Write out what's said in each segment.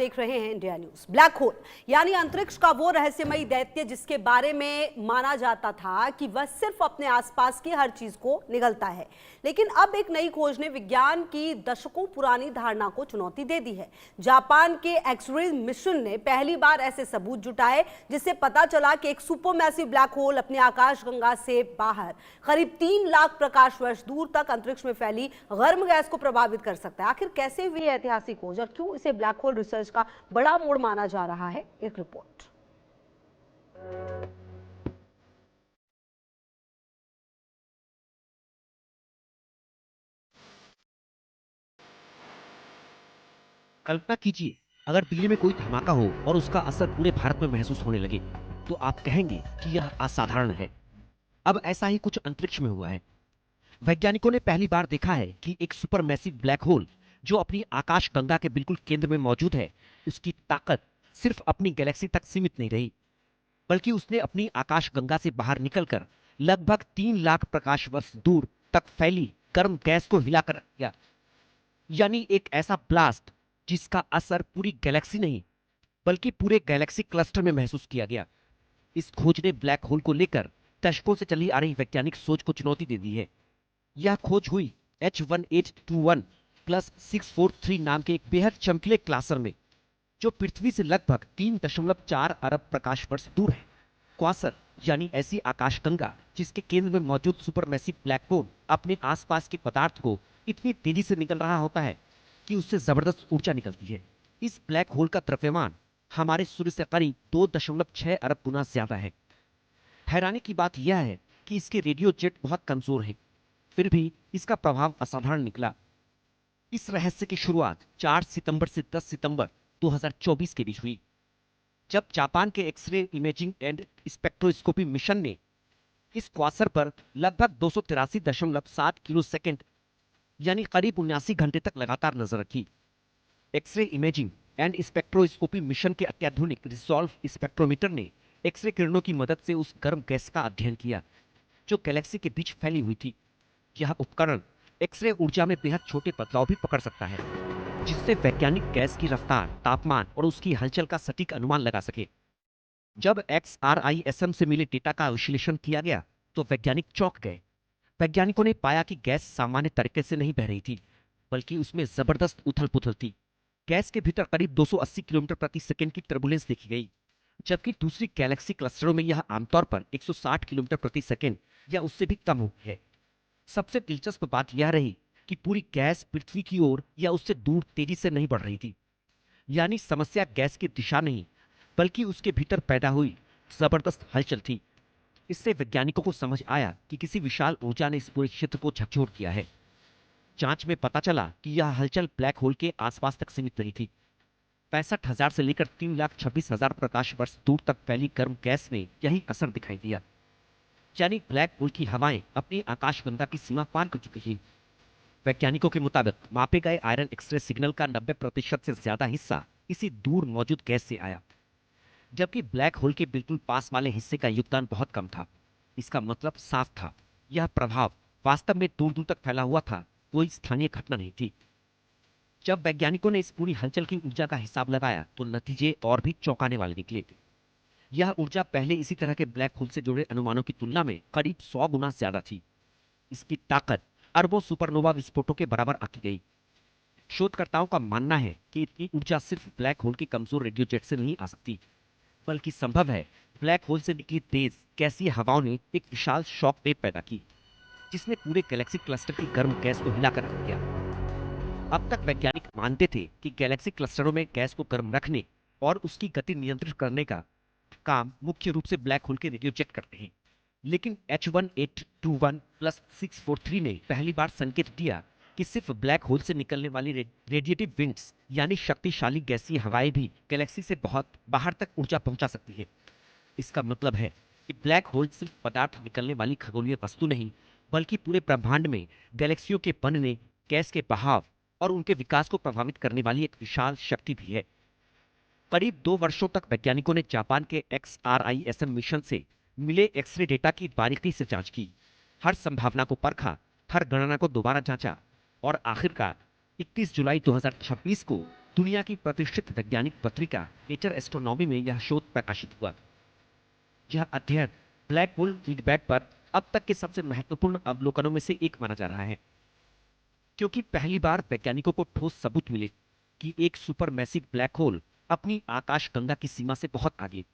देख रहे हैं इंडिया न्यूज। ब्लैक होल यानी अंतरिक्ष का वो रहस्यमयी दैत्य जिसके बारे में माना जाता था कि वह सिर्फ अपने आसपास की हर चीज को निगलता है, लेकिन अब एक नई खोज ने विज्ञान की दशकों पुरानी धारणा को चुनौती दे दी है। जापान के एक्सरे मिशन ने पहली बार ऐसे सबूत जुटाए जिससे पता चला कि एक सुपरमैसिव ब्लैक होल अपने आकाशगंगा से बाहर करीब 3 लाख प्रकाश वर्ष दूर तक अंतरिक्ष में फैली गर्म गैस को प्रभावित कर सकता है। आखिर कैसे हुई ऐतिहासिक खोज और क्यों इसे ब्लैक होल रिसर्च का बड़ा मोड़ माना जा रहा है, एक रिपोर्ट। कल्पना कीजिए, अगर दिल्ली में कोई धमाका हो और उसका असर पूरे भारत में महसूस होने लगे, तो आप कहेंगे कि यह असाधारण है। अब ऐसा ही कुछ अंतरिक्ष में हुआ है। वैज्ञानिकों ने पहली बार देखा है कि एक सुपरमैसिव ब्लैक होल जो अपनी आकाश गंगा के बिल्कुल केंद्र में मौजूद है, उसकी ताकत सिर्फ अपनी गैलेक्सी तक सीमित नहीं रही, बल्कि उसने अपनी आकाश गंगा से बाहर निकलकर लगभग 3 लाख प्रकाश वर्ष दूर तक फैली गर्म गैस को हिलाकर रख दिया। यानी एक ऐसा ब्लास्ट जिसका असर पूरी गैलेक्सी नहीं, बल्कि पूरे गैलेक्सी क्लस्टर में महसूस किया गया। इस खोज ने ब्लैक होल को लेकर दशकों से चली आ रही वैज्ञानिक सोच को चुनौती दे दी है। यह खोज हुई H1821 प्लस 643 नाम के एक बेहद चमकीले क्लासर में, जो पृथ्वी से लगभग 3.4 अरब प्रकाश वर्ष दूर है। क्वासर यानी ऐसी आकाशगंगा जिसके केंद्र में मौजूद सुपरमैसिव ब्लैक होल अपने आसपास के पदार्थ को इतनी तेजी से निकल रहा होता है कि उससे जबरदस्त ऊर्जा निकलती है। इस ब्लैक होल का द्रव्यमान हमारे सूर्य से करीब 2.6 अरब गुना ज्यादा है। हैरानी की बात यह है कि इसके रेडियो जेट बहुत कमजोर है, फिर भी इसका प्रभाव असाधारण निकला। इस रहस्य की शुरुआत 4 सितंबर से 10 सितंबर 2024 के बीच हुई, जब जापान के x ray imaging and spectroscopy mission ने इस क्वासर पर लगभग 283.7 किलो सेकेंड यानी करीब 79 घंटे तक लगातार नजर रखी। X ray imaging and spectroscopy mission के अत्याधुनिक रिजॉल्व स्पेक्ट्रोमीटर ने एक्सरे किरणों की मदद से उस गर्म गैस का अध्ययन किया जो गैलेक्सी के बीच फैली हुई थी। यह उपकरण एक्सरे ऊर्जा में बेहद छोटे बदलाव भी पकड़ सकता है, जिससे वैज्ञानिक गैस की रफ्तार, तापमान और उसकी हलचल का सटीक अनुमान लगा सके। जब XRISM से मिले डेटा का विश्लेषण किया गया तो वैज्ञानिक चौंक गए। वैज्ञानिकों ने पाया कि गैस सामान्य तरीके से नहीं बह रही थी, बल्कि उसमें जबरदस्त उथल-पुथल थी। गैस के भीतर करीब 280 किलोमीटर प्रति सेकंड की टर्बुलेंस देखी गई, जबकि दूसरी गैलेक्सी क्लस्टरों में यह आमतौर पर 160 किलोमीटर प्रति सेकंड या उससे भी कम होती है। सबसे दिलचस्प बात यह रही कि पूरी गैस पृथ्वी की ओर या उससे दूर तेजी से नहीं बढ़ रही थी। यानी समस्या गैस की दिशा नहीं, बल्कि उसके भीतर पैदा हुई जबरदस्त हलचल थी। इससे वैज्ञानिकों को समझ आया कि किसी विशाल ऊर्जा ने इस पूरे क्षेत्र को झकझोर दिया है। जांच में पता चला कि यह हलचल ब्लैक होल के आसपास तक सीमित नहीं थी। 65,000 से लेकर 3,26,000 प्रकाश वर्ष दूर तक फैली गर्म गैस में यही असर दिखाई दिया। यानी ब्लैक होल की हवाएं अपनी आकाशगंगा की सीमा पार कर चुकी थी। वैज्ञानिकों के मुताबिक मापे गए आयरन एक्सरे सिग्नल का 90% से ज्यादा हिस्सा इसी दूर मौजूद गैस से आया, जबकि ब्लैक होल के बिल्कुल पास वाले हिस्से का योगदान बहुत कम था। इसका मतलब साफ था, यह प्रभाव वास्तव में दूर दूर तक फैला हुआ था, कोई स्थानीय घटना नहीं थी। जब वैज्ञानिकों ने इस पूरी हलचल की ऊर्जा का हिसाब लगाया तो नतीजे और भी चौंकाने वाले निकले। यह ऊर्जा पहले इसी तरह के ब्लैक होल से जुड़े अनुमानों की तुलना में करीब 100 गुना ज्यादा थी। इसकी ताकत अरबों सुपरनोवा विस्फोटों के बराबर आंकी गई। शोधकर्ताओं का मानना है कि इतनी ऊर्जा सिर्फ ब्लैक होल की कमजोर रेडियो जेट से नहीं आ सकती, बल्कि संभव है ब्लैक होल से निकली तेज गैसीय हवाओं ने एक विशाल शॉक वेव पैदा की, जिसने पूरे गैलेक्सी क्लस्टर की गर्म गैस को हिलाकर रख दिया। अब तक वैज्ञानिक मानते थे कि गैलेक्सी क्लस्टरों में गैस को गर्म रखने और उसकी गति नियंत्रित करने का काम मुख्य रूप से ब्लैक होल के रेडियो जेट करते हैं, लेकिन H1821 प्लस 643 ने पहली बार संकेत दिया कि सिर्फ ब्लैक होल से निकलने वाली रेडिएटिव विंड्स यानी शक्तिशाली गैसीय हवाएं भी गैलेक्सी से बहुत बाहर तक ऊर्जा पहुंचा सकती है। इसका मतलब है कि ब्लैक होल सिर्फ पदार्थ निकलने वाली खगोलीय वस्तु नहीं, बल्कि पूरे ब्रह्मांड में गैलेक्सियों के बनने, गैस के बहाव और उनके विकास को प्रभावित करने वाली एक विशाल शक्ति भी है। करीब 2 वर्षों तक वैज्ञानिकों ने जापान के XRISM मिशन से मिले एक्सरे डेटा की बारीकी से जांच की, हर संभावना को परखा, हर गणना को दोबारा जांचा और आखिरकार 31 जुलाई 2026 को दुनिया की प्रतिष्ठित वैज्ञानिक पत्रिका नेचर एस्ट्रोनॉमी में यह शोध प्रकाशित हुआ। यह अध्ययन ब्लैक होल फीडबैक पर अब तक के सबसे महत्वपूर्ण अवलोकनों में से एक माना जा रहा है, क्योंकि पहली बार वैज्ञानिकों को ठोस सबूत मिले कि एक सुपरमैसिव ब्लैक होल अपनी आकाशगंगा की सीमा से बहुत आगे,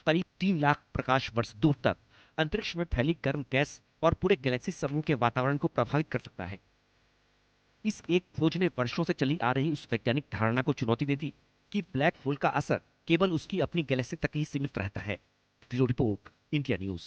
करीब 3 लाख प्रकाश वर्ष दूर तक अंतरिक्ष में फैली गर्म गैस और पूरे गैलेक्सी समूह के वातावरण को प्रभावित कर सकता है। इस एक खोज ने वर्षों से चली आ रही उस वैज्ञानिक धारणा को चुनौती दे दी कि ब्लैक होल का असर केवल उसकी अपनी गैलेक्सी तक ही सीमित रहता है। Bureau report, India news.